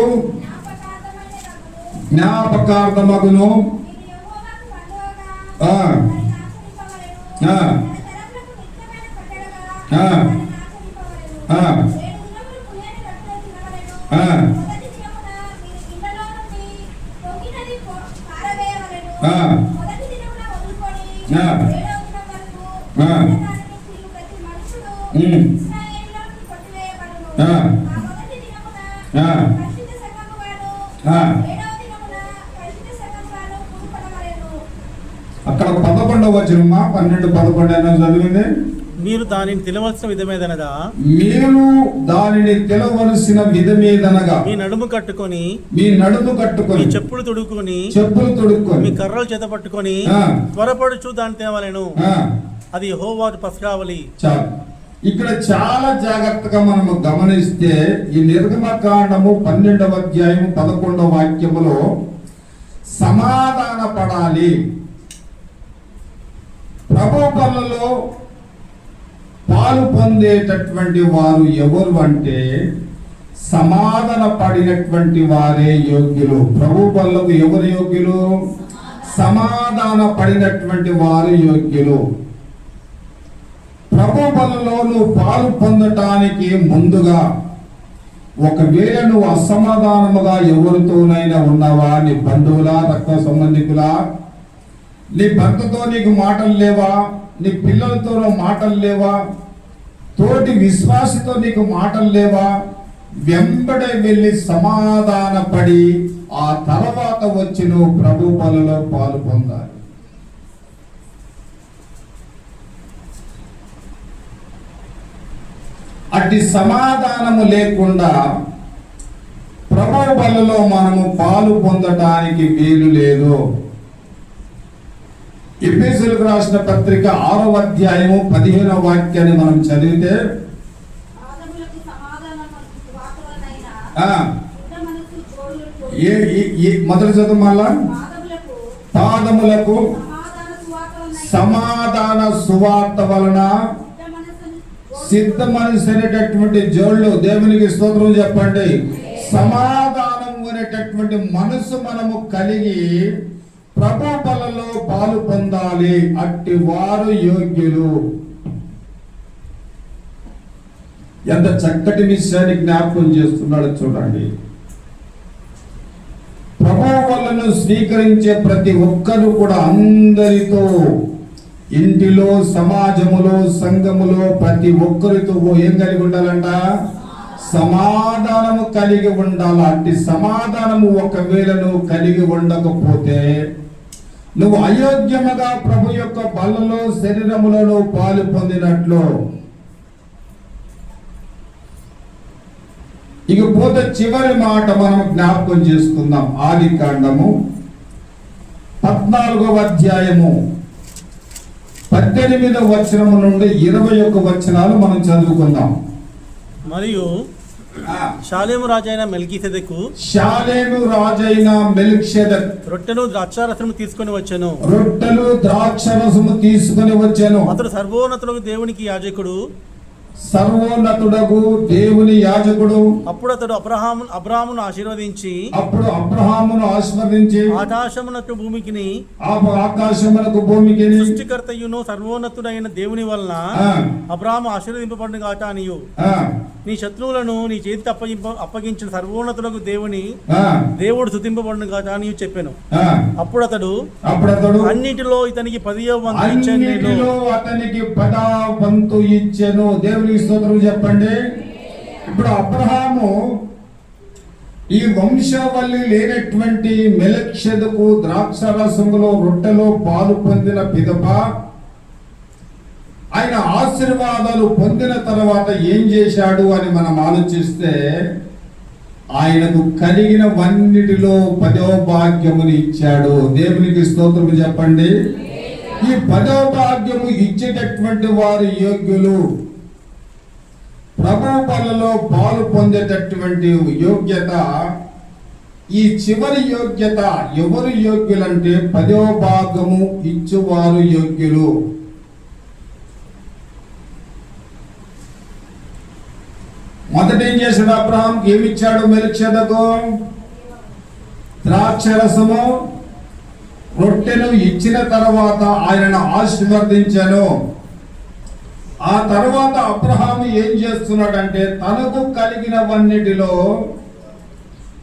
జ్ఞాపకార్థమగును, అక్కడ 11వ వచనమా 12-11 అయినా చదివింది. మీరు దానిని తినవలసిన విధమేదనగా, మీరు దానిని తినవలసిన విధమేదనగా మీ నడుము కట్టుకొని చెప్పులు తొడుక్కొని మీ కర్రలు చేత పట్టుకొని త్వరపడుచు దాన్ని తినవలెను. అది యెహోవా పస్కావలి. ఇక్కడ చాలా జాగ్రత్తగా మనము గమనిస్తే ఈ నిర్గమకాండము 12వ అధ్యాయం 11వ వాక్యములో సమాధాన పడాలి. ప్రభు పనులలో పాలు పొందేటటువంటి వారు ఎవరు అంటే సమాధాన పడినటువంటి వారే యోగ్యులు. ప్రభు పనులకు ఎవరు యోగ్యులు? సమాధాన పడినటువంటి వారు యోగ్యులు. ప్రభు పనులలో నువ్వు పాలు పొందటానికి ముందుగా ఒకవేళ నువ్వు అసమాధానముగా ఎవరితోనైనా ఉన్నావా, నీ బంధువులా, రక్త సంబంధికులా, నీ భర్తతో నీకు మాటలు లేవా, నీ పిల్లలతో మాటలు లేవా, తోటి విశ్వాసితో నీకు మాటలు లేవా, వెంబడే వెళ్ళి సమాధాన పడి ఆ తర్వాత వచ్చి నువ్వు ప్రభు పనులలో పాలు పొందాలి. అట్టి సమాధానము లేకుండా ప్రభు బలలో మనము పాలు పొందటానికి వీలు లేదు. ఎఫెసీయులకు రాసిన పత్రిక 6వ అధ్యాయము 15వ వాక్యాన్ని మనం చదివితే, మొదటి చదువు మళ్ళా, పాదములకు సమాధాన సువార్త వలన సిద్ధ మనసు అనేటటువంటి జోళ్ళు. దేవునికి స్తోత్రం చెప్పండి. సమాధానం అనేటటువంటి మనసు మనము కలిగి ప్రభు బలలో పాలు పొందాలి. అట్టి వారు యోగ్యులు. ఎంత చక్కటి విషయాన్ని జ్ఞాపకం చేస్తున్నాడో చూడండి. ప్రభు బలను స్వీకరించే ప్రతి ఒక్కరు కూడా అందరితో ఇంటిలో, సమాజములో, సంఘములో ప్రతి ఒక్కరితో ఏం కలిగి ఉండాలంట? సమాధానము కలిగి ఉండాలి. అట్టి సమాధానము ఒకవేళ నువ్వు కలిగి ఉండకపోతే నువ్వు అయోగ్యముగా ప్రభు యొక్క బలలో, శరీరములో నువ్వు పాలు పొందినట్లు. ఇకపోతే చివరి మాట మనం జ్ఞాపకం చేసుకుందాం. ఆదికాండము 14వ అధ్యాయము 18వ వచనము నుండి 21 వచనాలు మనం చదువుకుందాం. మరియు షాలేము రాజైన మెల్కీసెదెకు రొట్టెలు ద్రాక్షారసము తీసుకొని వచ్చెను. అతడు సర్వోన్నతులకు దేవునికి యాజకుడు. దేవుని యాజకుడు. అప్పుడు అతడు అబ్రాహామును ఆశీర్వదించి ఆకాశమునకు భూమికి సృష్టికర్తయును సర్వోన్నతుడైన దేవుని వలన అబ్రాహాము ఆశీర్వదింపబడిన గాక అనియు నీ శత్రువులను నీ చేతికి అప్పగించిన సర్వోన్నతులకు దేవుడు స్తుతింపబడిన గాక అని చెప్పాను. అప్పుడు అతడు అన్నిటిలో ఇతనికి 10వ వంతు ఇచ్చెను. దేవునికి స్తోత్రం చెప్పండి. ఇప్పుడు అబ్రహాము ఈ వంశావళి లేనటువంటి మెల్కీసెదెకు ద్రాక్షారసములో, రొట్టెలో పాలు పొందిన పిదప ఆయన ఆశీర్వాదాలు పొందిన తర్వాత ఏం చేశాడు అని మనం ఆలోచిస్తే ఆయనకు కలిగినవన్నిటిలో 10వ భాగ్యముని ఇచ్చాడు. దేవునికి స్తోత్రము చెప్పండి. ఈ 10వ భాగ్యము ఇచ్చేటటువంటి వారు యోగ్యులు. ప్రభు బలలో పాలు పొందేటటువంటి యోగ్యత, ఈ చివరి యోగ్యత ఎవరు యోగ్యులంటే 10వ భాగము ఇచ్చువారు యోగ్యులు. మొదట ఏం చేశాడు? అబ్రహాంకి ఏమిచ్చాడు? మెల్కీసెదెకు ద్రాక్షరసము, రొట్టెను ఇచ్చిన తర్వాత ఆయనను ఆశీర్వదించాను. ఆ తర్వాత అబ్రహాము ఏం చేస్తున్నాడంటే తనకు కలిగినవన్నిటిలో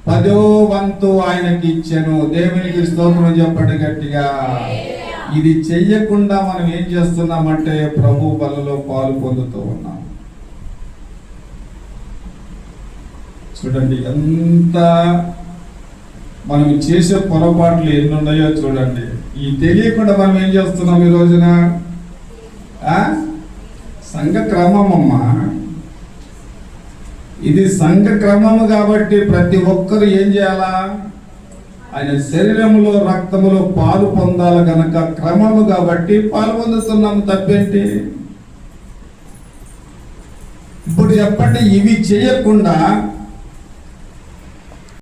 10వ వంతు ఆయనకి ఇచ్చాను. దేవునికి స్తోత్రం చెప్పండి గట్టిగా. ఇది చెయ్యకుండా మనం ఏం చేస్తున్నామంటే ప్రభు బలలో పాలు పొందుతూ ఉన్నాం. చూడండి ఎంత మనం చేసే పొరపాట్లు ఎన్ని ఉన్నాయో చూడండి. ఈ తెలియకుండా మనం ఏం చేస్తున్నాం ఈ రోజున? సంఘ క్రమం అమ్మా, ఇది సంఘ క్రమము కాబట్టి ప్రతి ఒక్కరు ఏం చేయాలా? ఆయన శరీరములో, రక్తములో పాలు పొందాలి గనక క్రమము కాబట్టి పాలు పొందుతున్నాము. తప్పేంటి? ఇప్పుడు చెప్పండి, ఇవి చేయకుండా